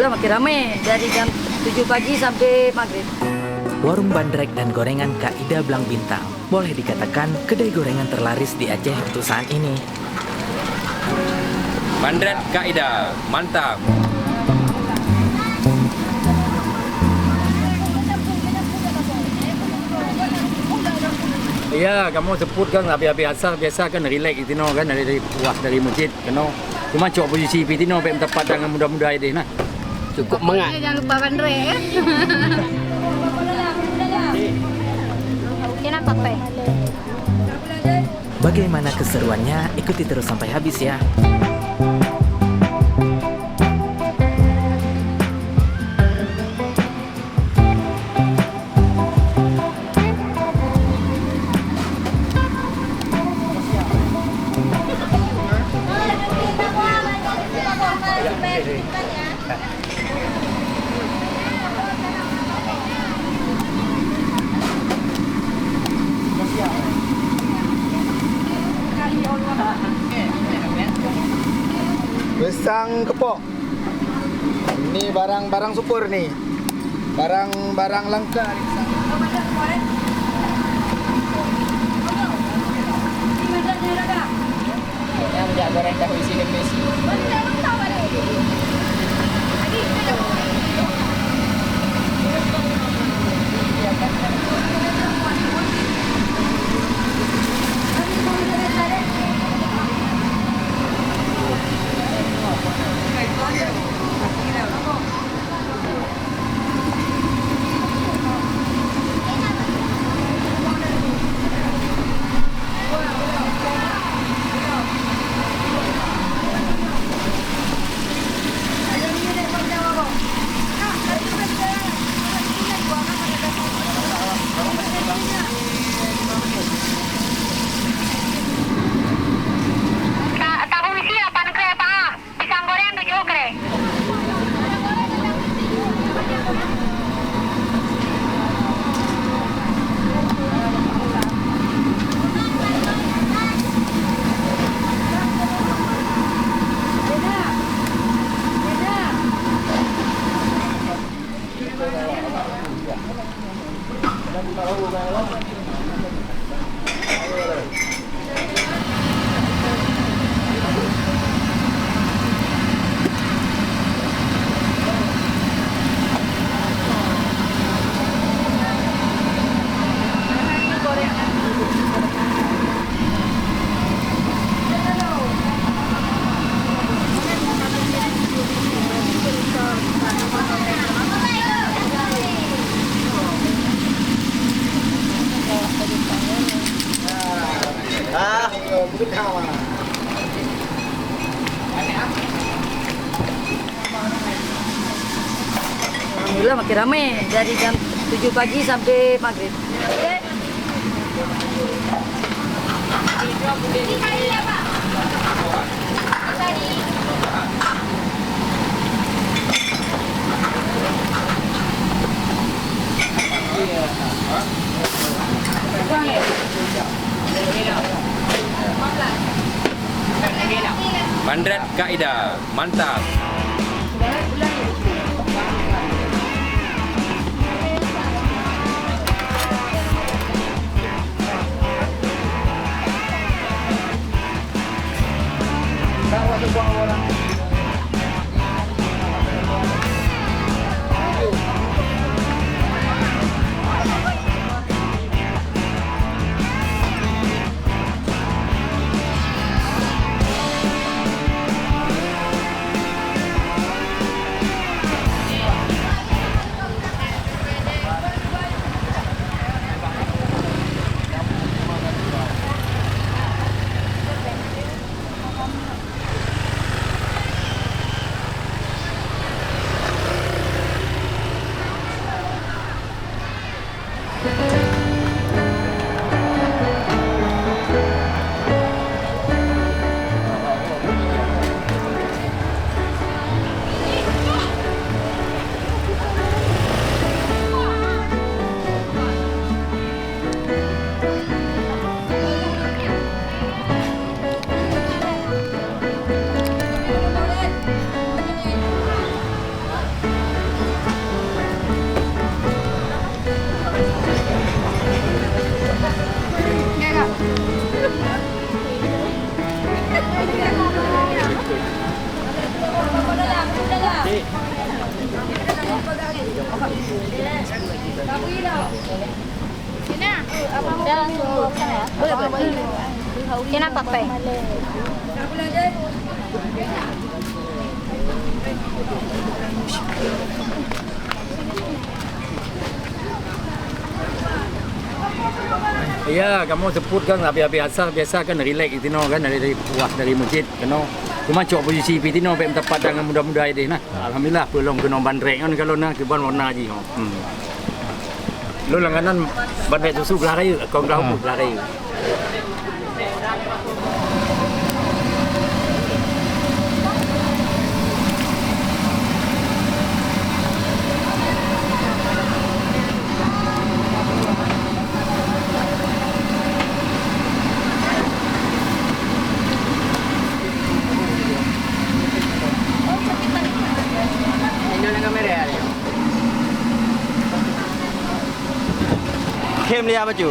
Alhamdulillah makin ramai dari jam 7 pagi sampai maghrib. Warung bandrek dan gorengan Kak Ida Blang Bintang boleh dikatakan kedai gorengan terlaris di Aceh untuk saat ini. Bandrek Kak Ida, mantap. Ya, kamu sebut kan biasa kan relax itu kan dari puas dari masjid kena. Cuma cok posisi pitino sampai tempat dengan mudah-mudah ini nah. Cukup mengat. Jangan lupa bandrek ya. Bagaimana keseruannya? Ikuti terus sampai habis ya. Besang kepok. Ini barang-barang super nih. Barang-barang langka. Yang goreng tahu isi dan besi. Tahu isi 8 kre Pak. Pisang goreng 7 kre. Alhamdulillah makin ramai dari jam 7 pagi sampai maghrib. Bandrek Kak Ida, mantap. Kenapa, Pe? Ya, kamu sebut kan biasa kan relax itu no kan dari wah dari masjid kan no. Cuma cok posisi pi tino pe tempat dengan mudah-mudah ini nah. Alhamdulillah pelong kena bandrek kan kalau nak ke ban warna ji ho. Lo langganan bandrek susu belah kayu, kau dah belah kayu. Kem dia baju.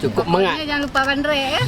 Cukup mengat. Jangan lupa bandrek ya.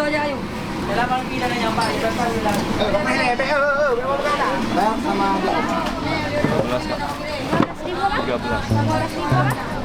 aja ayo. Berapa ini? Bayar sama 12 Kak. 13. 15.000 kan?